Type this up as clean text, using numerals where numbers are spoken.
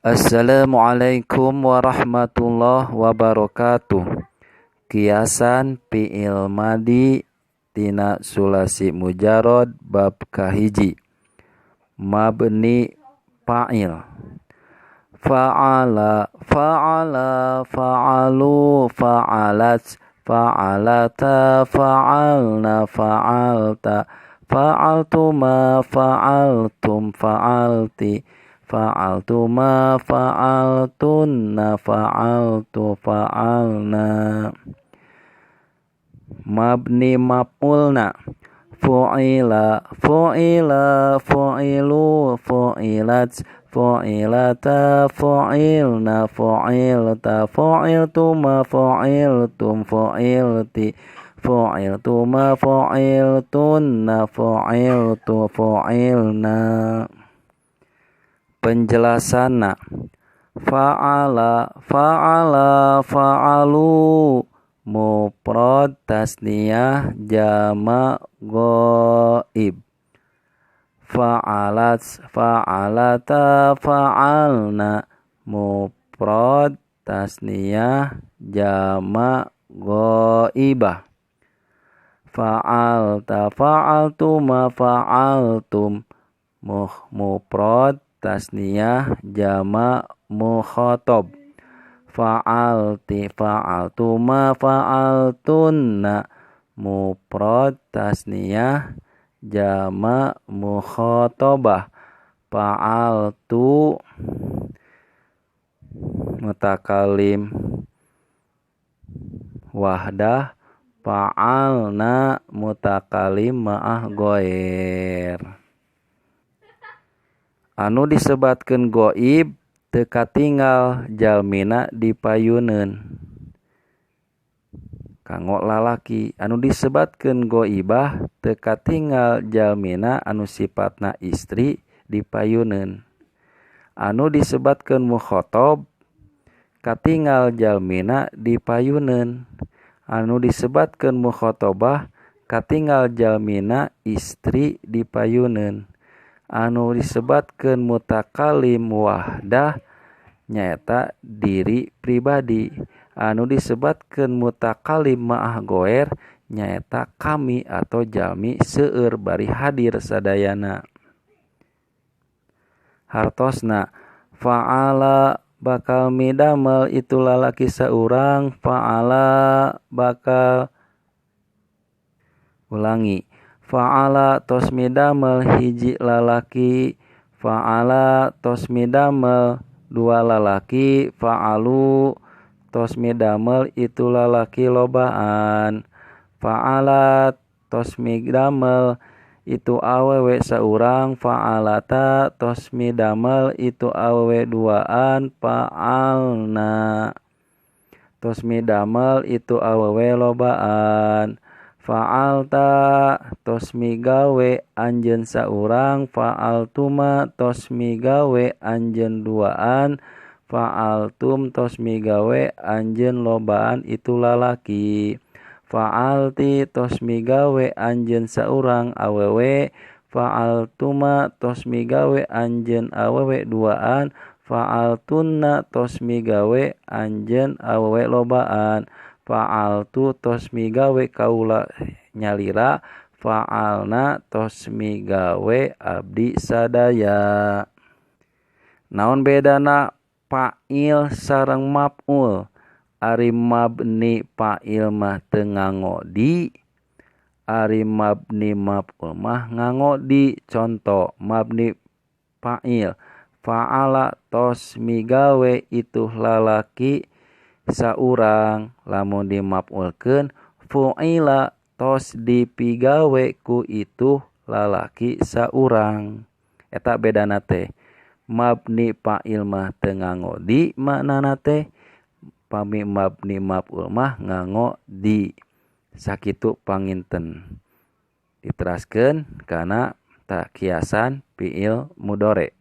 Assalamualaikum warahmatullahi wabarakatuh. Kiasan fi'il madi tina sulasi mujarad bab kahiji. Mabni fa'il. Fa'ala, fa'ala, fa'alu, fa'alat, fa'alata, fa'alna, fa'alta, fa'altuma, fa'altum, fa'alti, fa'altuma, fa'altunna, fa'altu, fa'alna. Mabni maf'ulna. Fu'ila, fu'ila, fu'ilu, fu'ilat, fu'ilata, fu'ilna, fu'ilta, fu'iltuma, fu'iltum, fu'ilti, fu'iltuma, fu'iltunna, fu'iltu, fu'ilna. Penjelasanna. Fa'ala, fa'ala, fa'alu, mufrad tasniyah jama' ghaib. Fa'alat, fa'alata, fa'alna, mufrad tasniyah jama' ghaibah. Fa'alta, fa'altuma, fa'altum, mufrad tasniyah jama' mukhatab. Fa'alti, fa'altuma, fa'altunna, mufrad tasniyah jama' mukhatabah. Fa'altu mutakalim wahdah, fa'alna mutakalim ma'ah ghair. Anu disebatkeun ghaib teu katinggal jalmina dipayuneun. Kanggo lalaki anu disebatkeun ghaibah teu katinggal jalmina anu sifatna istri dipayuneun. Anu disebatkeun mukhatab katinggal jalmina dipayuneun. Anu disebatkeun mukhatabah katinggal jalmina istri dipayuneun. Anu disebatkeun mutakalim wahdah nyaeta diri pribadi. Anu disebatkeun mutakalim ma'ah ghair nyaeta kami atau jalmi seueur bari hadir sadayana. Hartosna. Fa'ala bakal midamel itu lalaki saurang. Fa'ala bakal ulangi. Fa'ala tos midamel hiji lalaki. Fa'ala tos midamel dua lalaki. Fa'alu tos midamel itu lalaki lobaan. Fa'ala tos midamel itu awewe saurang. Fa'alata tos midamel itu awewe duaan. Fa'alna tos midamel itu awewe lobaan. Fa'alta tos migawe anjeun saurang. Fa'altuma tos migawe anjeun duaan. Fa'altum tos migawe anjeun lobaan itu lalaki. Fa'alti tos migawe anjeun saurang awewe. Fa'altuma tos migawe anjeun awewe duaan. Fa'altunna tos migawe anjeun awewe lobaan. Fa'altu tos migawe kaula nyalira. Fa'alna tos migawe abdi sadaya. Naon bedana fa'il sareng maf'ul? Ari mabni fa'il mah teu nganggo di. Ari mabni maf'ul mah nganggo di. Conto mabni fa'il. Fa'ala tos migawe itu lalaki saurang. Lamun dimaf'ulkeun fu'ila tos dipigawe ku itu lalaki saurang. Eta bedana teh. Mabni fa'il mah teu nganggo di maknana teh. Pami mabni maf'ul mah nganggo di. Sakitu panginten. Diteraskeun kana kiasan fi'il mudhari'.